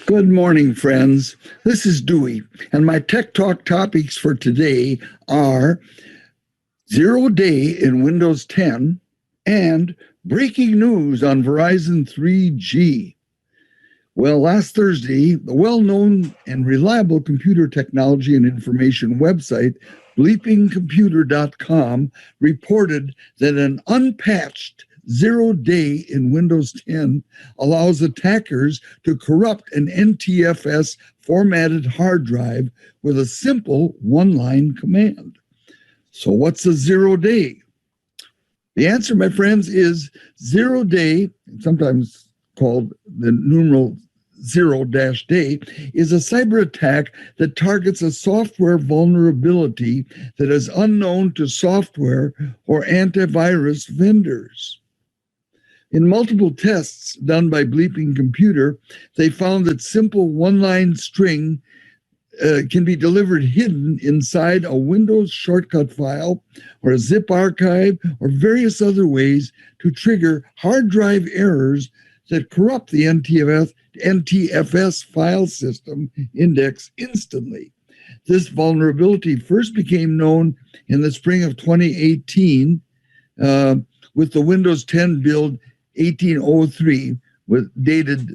Good morning, friends. This is Dewey, and my Tech Talk topics for today are 0-day in Windows 10 and breaking news on Verizon 3G. Well, last Thursday, the well-known and reliable computer technology and information website, bleepingcomputer.com, reported that an unpatched 0-day in Windows 10 allows attackers to corrupt an NTFS formatted hard drive with a simple one-line command. So what's a 0-day? The answer, my friends, is 0-day, sometimes called the numeral 0-day, is a cyber attack that targets a software vulnerability that is unknown to software or antivirus vendors. In multiple tests done by Bleeping Computer, they found that simple one-line string can be delivered hidden inside a Windows shortcut file or a zip archive or various other ways to trigger hard drive errors that corrupt the NTFS file system index instantly. This vulnerability first became known in the spring of 2018 with the Windows 10 build 1803, dated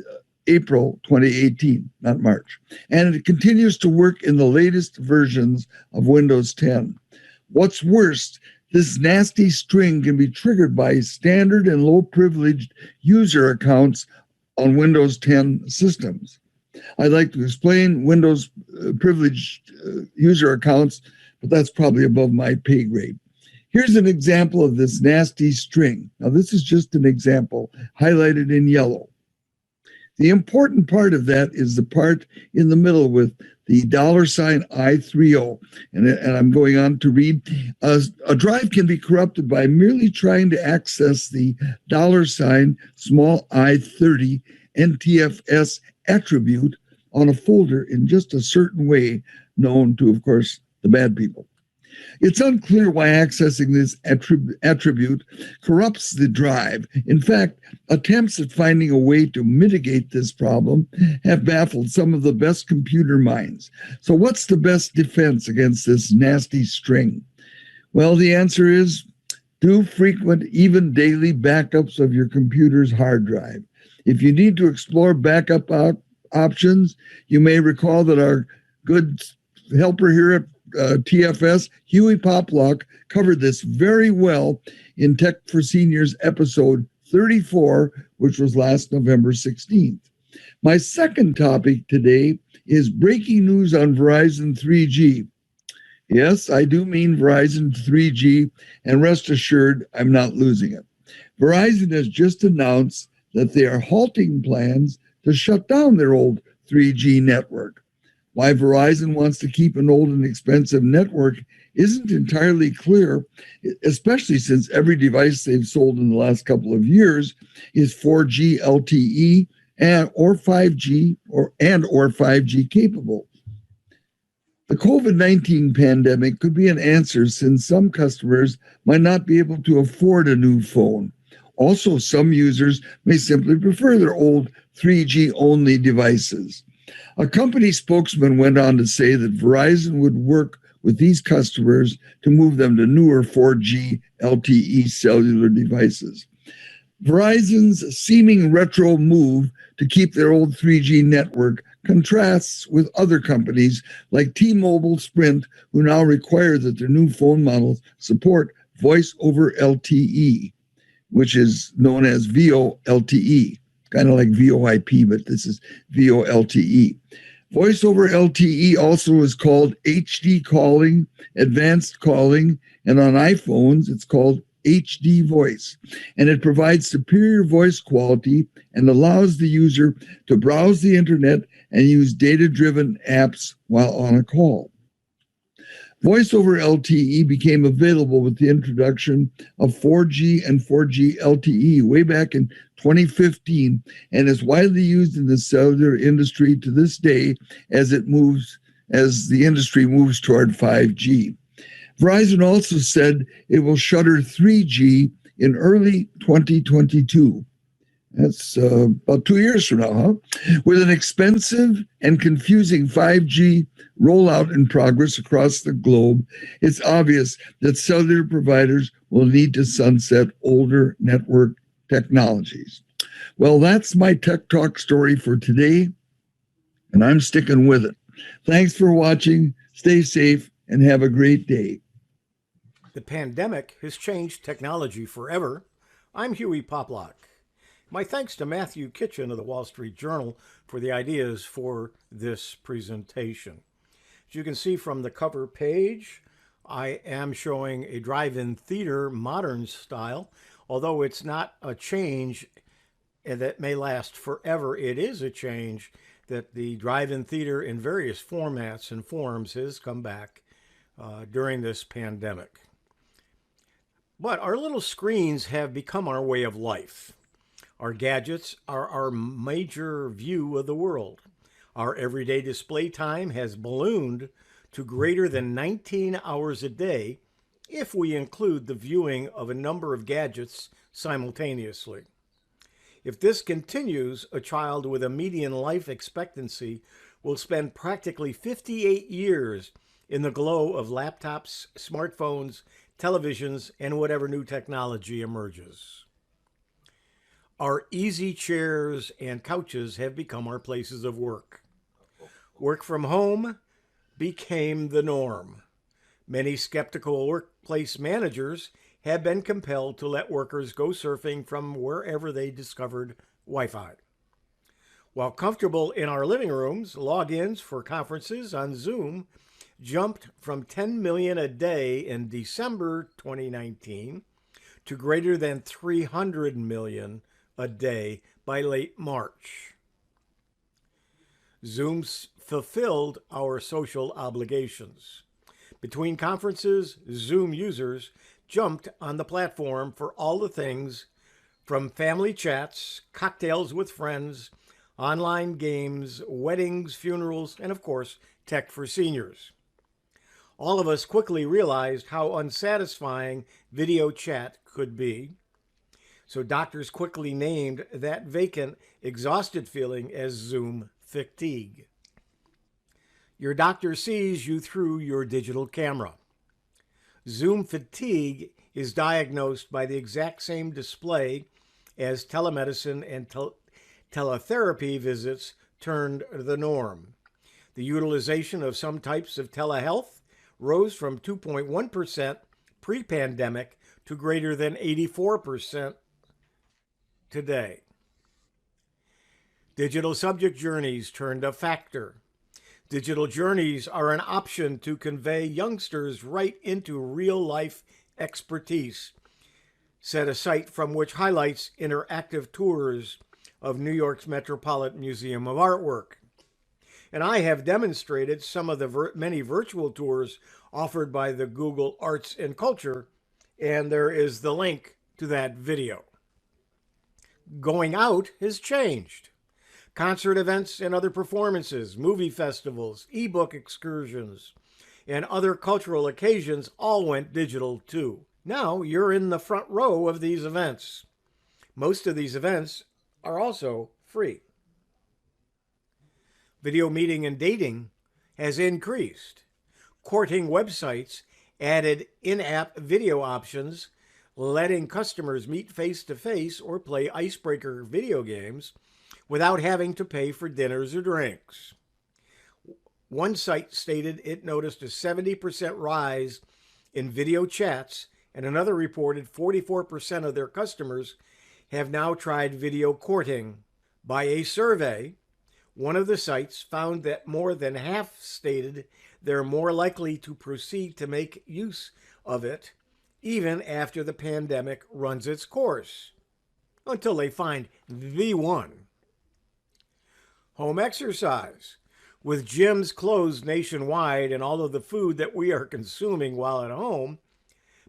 April 2018, not March. And it continues to work in the latest versions of Windows 10. What's worse, this nasty string can be triggered by standard and low-privileged user accounts on Windows 10 systems. I'd like to explain Windows privileged user accounts, but that's probably above my pay grade. Here's an example of this nasty string. Now, this is just an example highlighted in yellow. The important part of that is the part in the middle with the $I30. And I'm going on to read. A drive can be corrupted by merely trying to access the $I30 NTFS attribute on a folder in just a certain way, known to, of course, the bad people. It's unclear why accessing this attribute corrupts the drive. In fact, attempts at finding a way to mitigate this problem have baffled some of the best computer minds. So what's the best defense against this nasty string? Well, the answer is do frequent, even daily backups of your computer's hard drive. If you need to explore backup options, you may recall that our good helper here at TFS, Hewie Poploc, covered this very well in Tech for Seniors episode 34, which was last November 16th. My second topic today is breaking news on Verizon 3G. Yes, I do mean Verizon 3G, and rest assured, I'm not losing it. Verizon has just announced that they are halting plans to shut down their old 3G network. Why Verizon wants to keep an old and expensive network isn't entirely clear, especially since every device they've sold in the last couple of years is 4G LTE or 5G or 5G capable. The COVID-19 pandemic could be an answer since some customers might not be able to afford a new phone. Also, some users may simply prefer their old 3G only devices. A company spokesman went on to say that Verizon would work with these customers to move them to newer 4G LTE cellular devices. Verizon's seeming retro move to keep their old 3G network contrasts with other companies like T-Mobile, Sprint, who now require that their new phone models support voice over LTE, which is known as VoLTE. Kind of like VoIP, but this is VoLTE. Voice over LTE also is called HD calling, advanced calling, and on iPhones, it's called HD voice. And it provides superior voice quality and allows the user to browse the internet and use data-driven apps while on a call. Voice over LTE became available with the introduction of 4G and 4G LTE way back in 2015 and is widely used in the cellular industry to this day as the industry moves toward 5G. Verizon also said it will shutter 3G in early 2022. That's about 2 years from now, huh? With an expensive and confusing 5G rollout in progress across the globe, it's obvious that cellular providers will need to sunset older network technologies. Well, that's my Tech Talk story for today, and I'm sticking with it. Thanks for watching. Stay safe and have a great day. The pandemic has changed technology forever. I'm Hewie Poploc. My thanks to Matthew Kitchen of the Wall Street Journal for the ideas for this presentation. As you can see from the cover page, I am showing a drive-in theater modern style. Although it's not a change that may last forever, it is a change that the drive-in theater in various formats and forms has come back during this pandemic. But our little screens have become our way of life. Our gadgets are our major view of the world. Our everyday display time has ballooned to greater than 19 hours a day if we include the viewing of a number of gadgets simultaneously. If this continues, a child with a median life expectancy will spend practically 58 years in the glow of laptops, smartphones, televisions, and whatever new technology emerges. Our easy chairs and couches have become our places of work. Work from home became the norm. Many skeptical workplace managers have been compelled to let workers go surfing from wherever they discovered Wi-Fi. While comfortable in our living rooms, logins for conferences on Zoom jumped from 10 million a day in December 2019 to greater than 300 million a day by late March. Zoom fulfilled our social obligations. Between conferences, Zoom users jumped on the platform for all the things from family chats, cocktails with friends, online games, weddings, funerals, and of course, tech for seniors. All of us quickly realized how unsatisfying video chat could be. So doctors quickly named that vacant, exhausted feeling as Zoom fatigue. Your doctor sees you through your digital camera. Zoom fatigue is diagnosed by the exact same display as telemedicine and teletherapy visits turned the norm. The utilization of some types of telehealth rose from 2.1% pre-pandemic to greater than 84% today. Digital subject journeys turned a factor. Digital journeys are an option to convey youngsters right into real-life expertise, said a site from which highlights interactive tours of New York's Metropolitan Museum of Artwork. And I have demonstrated some of the many virtual tours offered by the Google Arts and Culture, and there is the link to that video. Going out has changed. Concert events and other performances, movie festivals, ebook excursions, and other cultural occasions all went digital too. Now you're in the front row of these events. Most of these events are also free. Video meeting and dating has increased. Courting websites added in-app video options, letting customers meet face-to-face or play icebreaker video games without having to pay for dinners or drinks. One site stated it noticed a 70% rise in video chats, and another reported 44% of their customers have now tried video courting. By a survey, one of the sites found that more than half stated they're more likely to proceed to make use of it even after the pandemic runs its course, until they find the one. Home exercise. With gyms closed nationwide and all of the food that we are consuming while at home,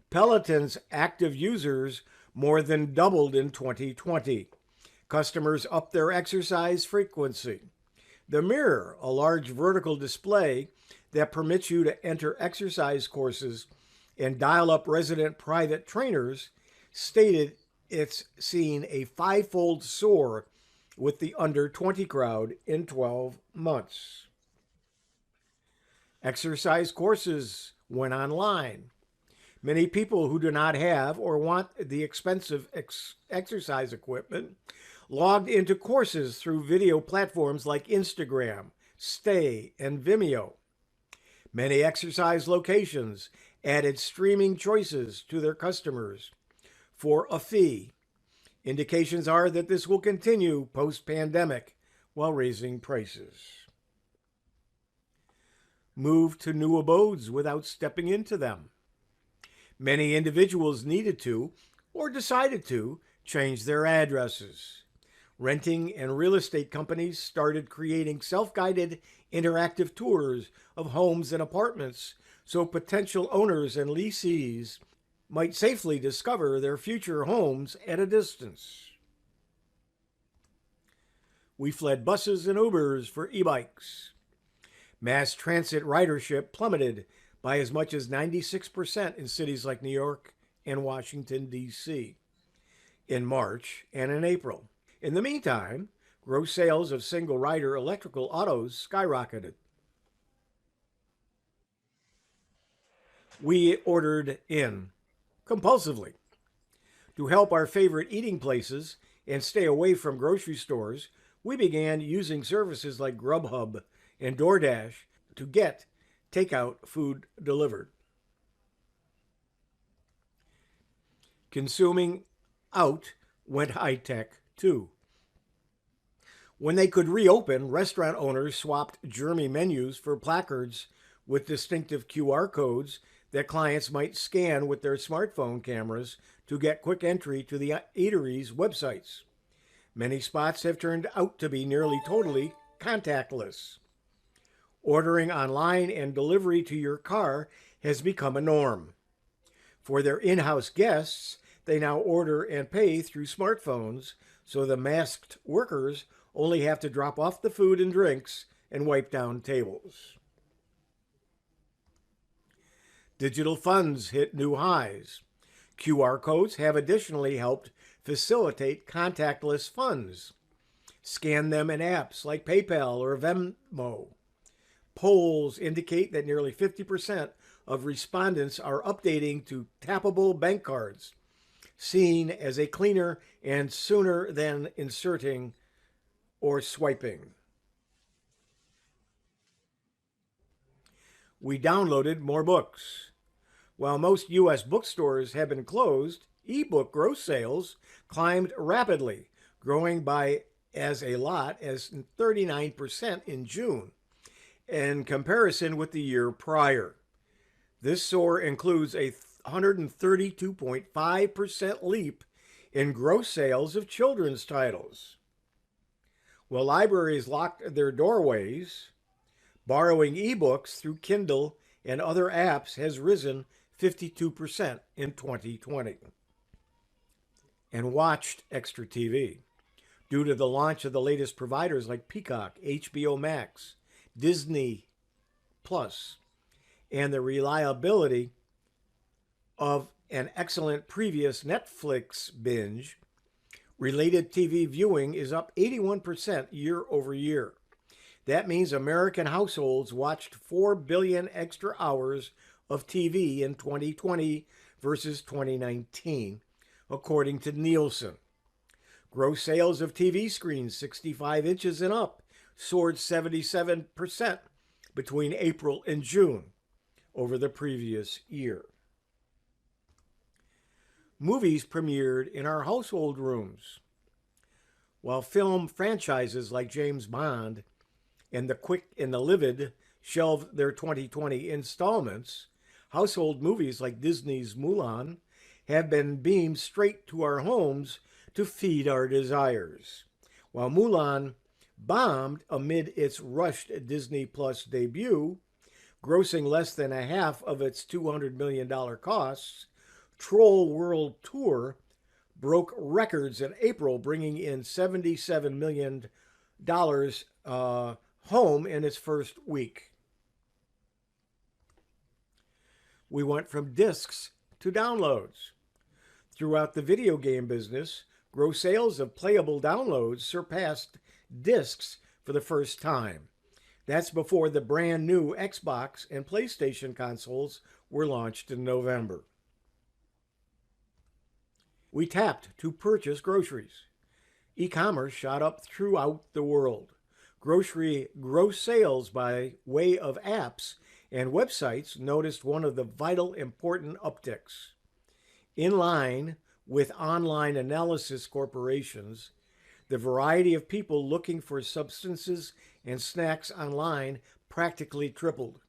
Peloton's active users more than doubled in 2020. Customers upped their exercise frequency. The Mirror, a large vertical display that permits you to enter exercise courses and dial up resident private trainers, stated it's seen a fivefold soar with the under 20 crowd in 12 months. Exercise courses went online. Many people who do not have or want the expensive exercise equipment logged into courses through video platforms like Instagram, Stay, and Vimeo. Many exercise locations added streaming choices to their customers for a fee. Indications are that this will continue post-pandemic while raising prices. Move to new abodes without stepping into them. Many individuals needed to, or decided to, change their addresses. Renting and real estate companies started creating self-guided interactive tours of homes and apartments so potential owners and lessees might safely discover their future homes at a distance. We fled buses and Ubers for e-bikes. Mass transit ridership plummeted by as much as 96% in cities like New York and Washington, D.C. in March and in April. In the meantime, gross sales of single-rider electrical autos skyrocketed. We ordered in compulsively. To help our favorite eating places and stay away from grocery stores, we began using services like Grubhub and DoorDash to get takeout food delivered. Consuming out went high-tech too. When they could reopen, restaurant owners swapped germy menus for placards with distinctive QR codes that clients might scan with their smartphone cameras to get quick entry to the eateries' websites. Many spots have turned out to be nearly totally contactless. Ordering online and delivery to your car has become a norm. For their in-house guests, they now order and pay through smartphones, so the masked workers only have to drop off the food and drinks and wipe down tables. Digital funds hit new highs. QR codes have additionally helped facilitate contactless funds. Scan them in apps like PayPal or Venmo. Polls indicate that nearly 50% of respondents are updating to tappable bank cards, seen as a cleaner and sooner than inserting or swiping. We downloaded more books. While most U.S. bookstores have been closed, ebook gross sales climbed rapidly, growing by as a lot as 39% in June, in comparison with the year prior. This soar includes a 132.5% leap in gross sales of children's titles. While libraries locked their doorways, borrowing ebooks through Kindle and other apps has risen 52% in 2020. And watched extra TV. Due to the launch of the latest providers like Peacock, HBO Max, Disney Plus, and the reliability of an excellent previous Netflix binge, related TV viewing is up 81% year over year. That means American households watched 4 billion extra hours of TV in 2020 versus 2019, according to Nielsen. Gross sales of TV screens 65 inches and up soared 77% between April and June over the previous year. Movies premiered in our household rooms. While film franchises like James Bond and The Quick and the Livid shelved their 2020 installments, household movies like Disney's Mulan have been beamed straight to our homes to feed our desires. While Mulan bombed amid its rushed Disney Plus debut, grossing less than a half of its $200 million costs, Troll World Tour broke records in April, bringing in $77 million home in its first week. We went from discs to downloads. Throughout the video game business, gross sales of playable downloads surpassed discs for the first time. That's before the brand new Xbox and PlayStation consoles were launched in November. We tapped to purchase groceries. E-commerce shot up throughout the world. Grocery gross sales by way of apps and websites noticed one of the vital important upticks. In line with online analysis corporations, the variety of people looking for substances and snacks online practically tripled.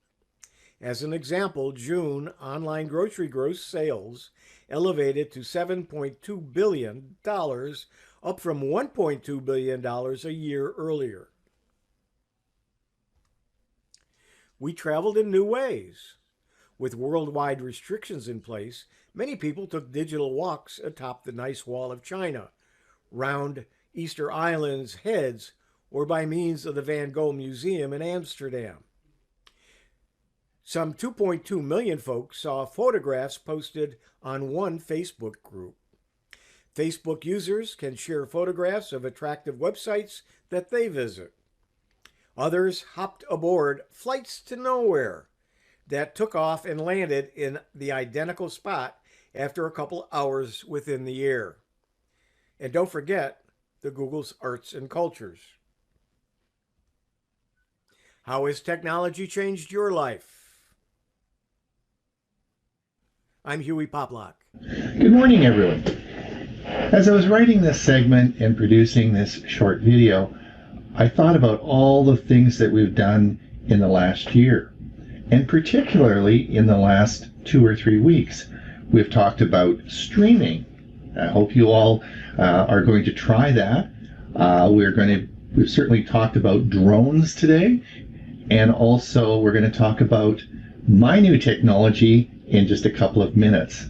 As an example, June online grocery gross sales elevated to $7.2 billion, up from $1.2 billion a year earlier. We traveled in new ways. With worldwide restrictions in place, many people took digital walks atop the nice wall of China, round Easter Island's heads, or by means of the Van Gogh Museum in Amsterdam. Some 2.2 million folks saw photographs posted on one Facebook group. Facebook users can share photographs of attractive websites that they visit. Others hopped aboard flights to nowhere that took off and landed in the identical spot after a couple hours within the air. And don't forget the Google's arts and cultures. How has technology changed your life? I'm Hewie Poploc. Good morning, everyone. As I was writing this segment and producing this short video, I thought about all the things that we've done in the last year, and particularly in the last 2 or 3 weeks. We've talked about streaming. I hope you all are going to try that. We've certainly talked about drones today, and also we're going to talk about my new technology in just a couple of minutes.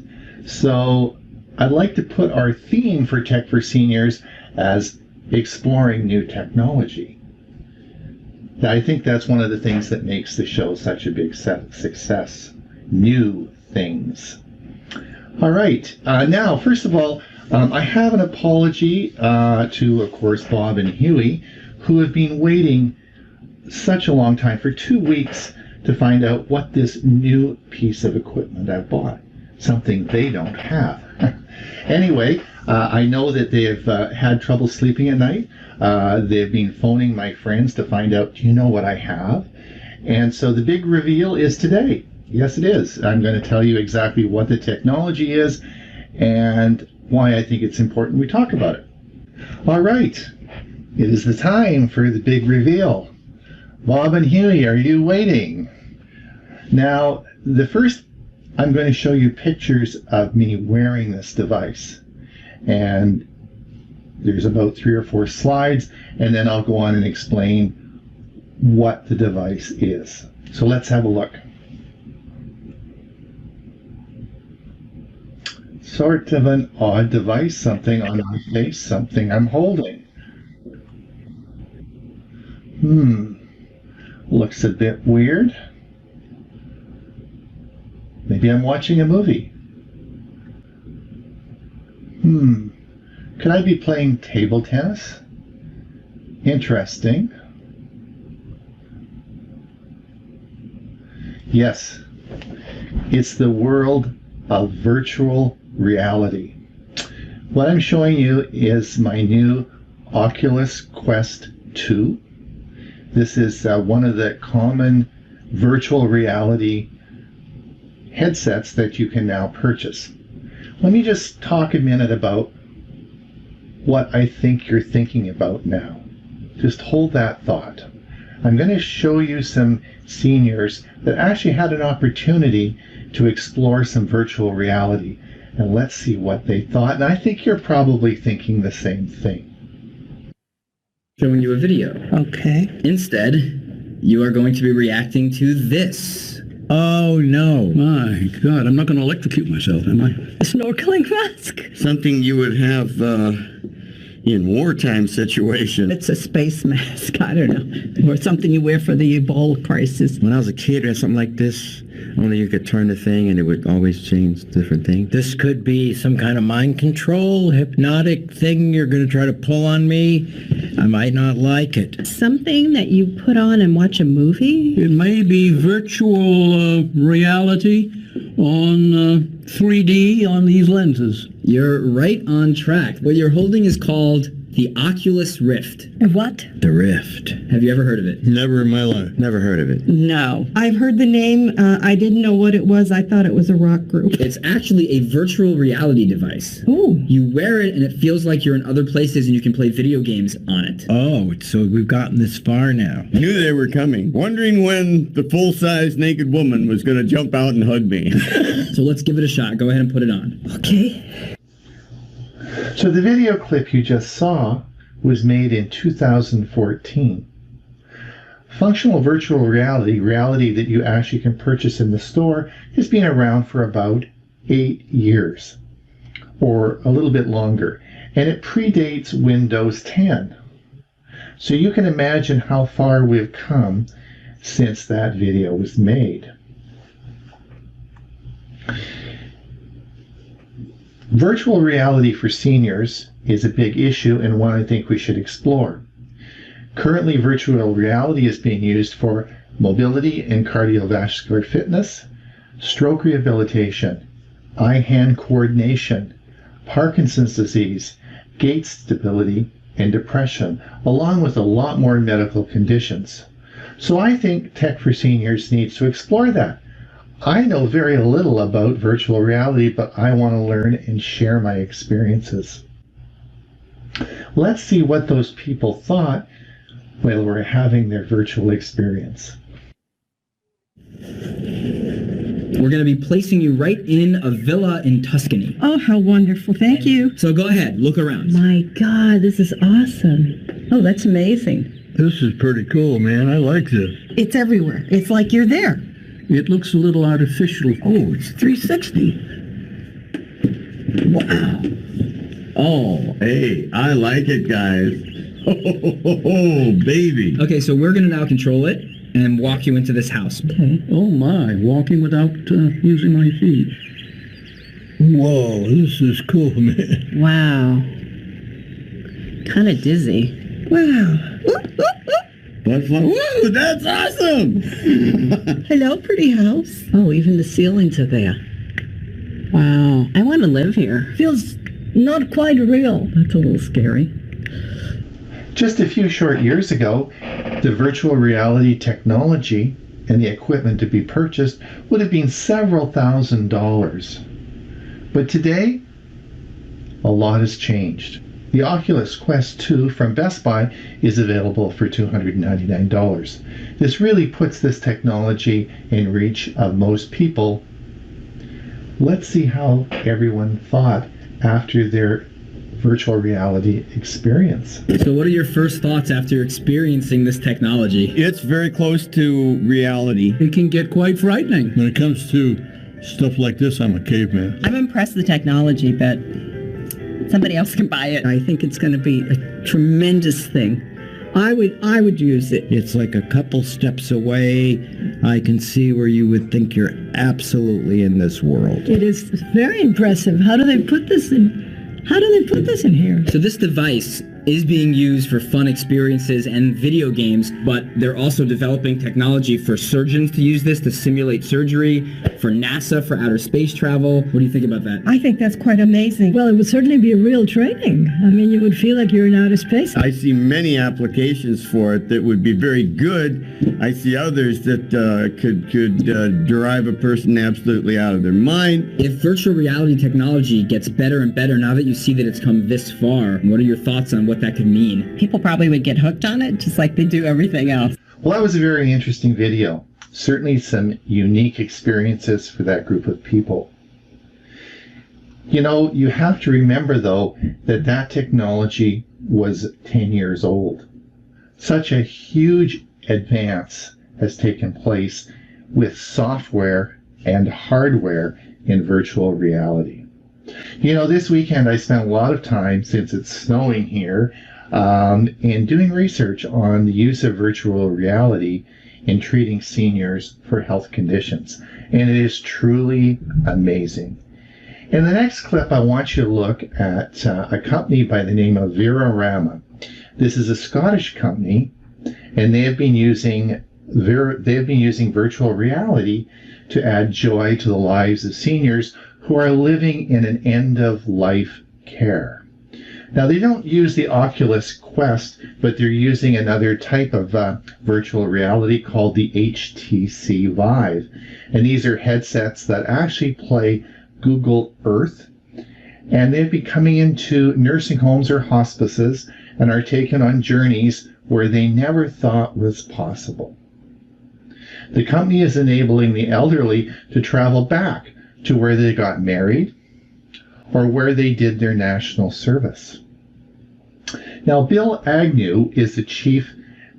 So I'd like to put our theme for Tech for Seniors as exploring new technology. I think that's one of the things that makes the show such a big success. New things. All right. Now, first of all, I have an apology to, of course, Bob and Hewie, who have been waiting such a long time, for 2 weeks, to find out what this new piece of equipment I've bought. Something they don't have. Anyway, I know that they have had trouble sleeping at night. They've been phoning my friends to find out, do you know what I have? And so the big reveal is today. Yes, it is. I'm going to tell you exactly what the technology is and why I think it's important we talk about it. All right. It is the time for the big reveal. Bob and Hewie, are you waiting? Now, I'm going to show you pictures of me wearing this device. And there's about 3 or 4 slides, and then I'll go on and explain what the device is. So let's have a look. Sort of an odd device, something on my face, something I'm holding. Looks a bit weird. Maybe I'm watching a movie. Could I be playing table tennis? Interesting. Yes, it's the world of virtual reality. What I'm showing you is my new Oculus Quest 2. This is one of the common virtual reality headsets that you can now purchase. Let me just talk a minute about what I think you're thinking about now. Just hold that thought. I'm going to show you some seniors that actually had an opportunity to explore some virtual reality, and let's see what they thought. And I think you're probably thinking the same thing. Showing you a video. Okay. Instead, you are going to be reacting to this. Oh, no. My God, I'm not going to electrocute myself, am I? A snorkeling mask? Something you would have in wartime situation. It's a space mask. I don't know. Or something you wear for the Ebola crisis. When I was a kid, I had something like this. Only you could turn the thing and it would always change different things. This could be some kind of mind control, hypnotic thing you're going to try to pull on me. I might not like it. Something that you put on and watch a movie? It may be virtual reality on 3D on these lenses. You're right on track. What you're holding is called the Oculus Rift. What? The Rift. Have you ever heard of it? Never in my life. Never heard of it. No. I've heard the name. I didn't know what it was. I thought it was a rock group. It's actually a virtual reality device. Ooh. You wear it and it feels like you're in other places and you can play video games on it. Oh, so we've gotten this far now. Knew they were coming. Wondering when the full-size naked woman was going to jump out and hug me. So let's give it a shot. Go ahead and put it on. Okay. So the video clip you just saw was made in 2014. Functional virtual reality, reality that you actually can purchase in the store, has been around for about 8 years, or a little bit longer, and it predates Windows 10. So you can imagine how far we've come since that video was made. Virtual reality for seniors is a big issue and one I think we should explore. Currently, virtual reality is being used for mobility and cardiovascular fitness, stroke rehabilitation, eye-hand coordination, Parkinson's disease, gait stability, and depression, along with a lot more medical conditions. So I think Tech for Seniors needs to explore that. I know very little about virtual reality, but I want to learn and share my experiences. Let's see what those people thought while we're having their virtual experience. We're going to be placing you right in a villa in Tuscany. Oh, how wonderful. Thank you. So go ahead, look around. My God, this is awesome. Oh, that's amazing. This is pretty cool, man. I like this. It's everywhere. It's like you're there. It looks a little artificial. Oh, it's 360. Wow. Oh, hey, I like it, guys. Oh, baby. Okay, so we're going to now control it and walk you into this house. Okay. Oh my, walking without using my feet. Whoa, this is cool, man. Wow. Kind of dizzy. Wow. That's like, woo, that's awesome. Hello, pretty house. Oh, even the ceilings are there. Wow. I want to live here. Feels not quite real. That's a little scary. Just a few short years ago, the virtual reality technology and the equipment to be purchased would have been several $1,000s. But today, a lot has changed. The Oculus Quest 2 from Best Buy is available for $299. This really puts this technology in reach of most people. Let's see how everyone thought after their virtual reality experience. So what are your first thoughts after experiencing this technology? It's very close to reality. It can get quite frightening. When it comes to stuff like this, I'm a caveman. I'm impressed with the technology, but somebody else can buy it. I think it's going to be a tremendous thing. I would use it. It's like a couple steps away. I can see where you would think you're absolutely in this world. It is very impressive. How do they put this in here? So this device is being used for fun experiences and video games, but they're also developing technology for surgeons to use this to simulate surgery, for NASA, for outer space travel. What do you think about that? I think that's quite amazing. Well, it would certainly be a real training. I mean, you would feel like you're in outer space. I see many applications for it that would be very good. I see others that could drive a person absolutely out of their mind. If virtual reality technology gets better and better now that you see that it's come this far, what are your thoughts on what that could mean? People probably would get hooked on it, just like they do everything else. Well, that was a very interesting video. Certainly some unique experiences for that group of people. You know, you have to remember, though, that technology was 10 years old. Such a huge advance has taken place with software and hardware in virtual reality. You know, this weekend I spent a lot of time, since it's snowing here, in doing research on the use of virtual reality in treating seniors for health conditions. And it is truly amazing. In the next clip, I want you to look at a company by the name of Verorama. This is a Scottish company, and they have been using virtual reality to add joy to the lives of seniors who are living in an end-of-life care. Now, they don't use the Oculus Quest, but they're using another type of virtual reality called the HTC Vive. And these are headsets that actually play Google Earth, and they've been coming into nursing homes or hospices and are taken on journeys where they never thought was possible. The company is enabling the elderly to travel back to where they got married or where they did their national service. Now, Bill Agnew is the chief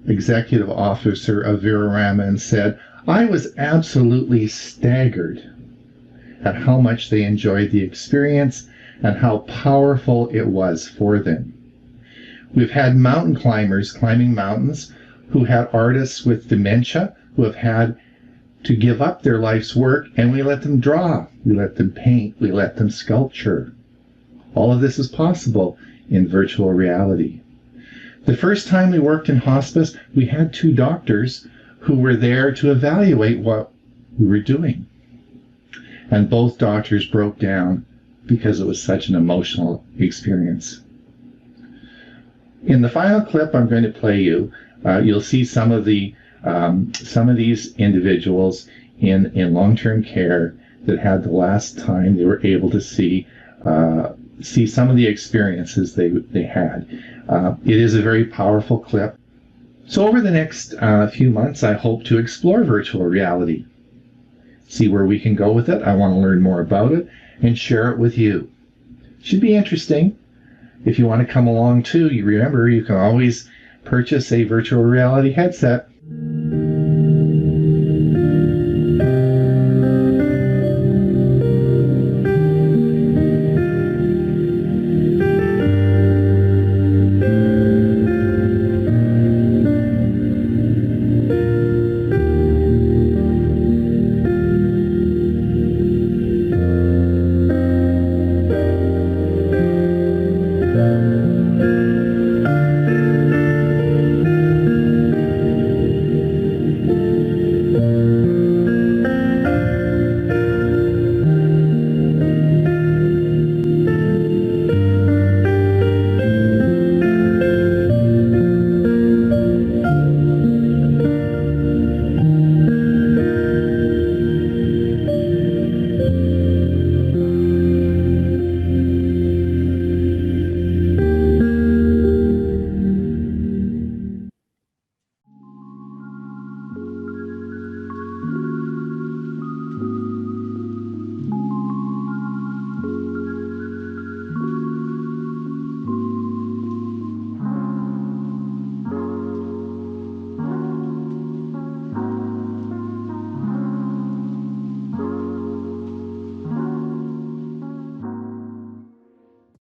executive officer of Verorama and said, "I was absolutely staggered at how much they enjoyed the experience and how powerful it was for them. We've had mountain climbers climbing mountains who had artists with dementia who have had to give up their life's work, and we let them draw, we let them paint, we let them sculpture. All of this is possible in virtual reality. The first time we worked in hospice, we had 2 doctors who were there to evaluate what we were doing. And both doctors broke down because it was such an emotional experience." In the final clip I'm going to play you, you'll see some of these individuals in long-term care that had the last time they were able to see some of the experiences they had. It is a very powerful clip. So over the next few months, I hope to explore virtual reality, see where we can go with it. I want to learn more about it and share it with you. Should be interesting. If you want to come along too, you remember you can always purchase a virtual reality headset.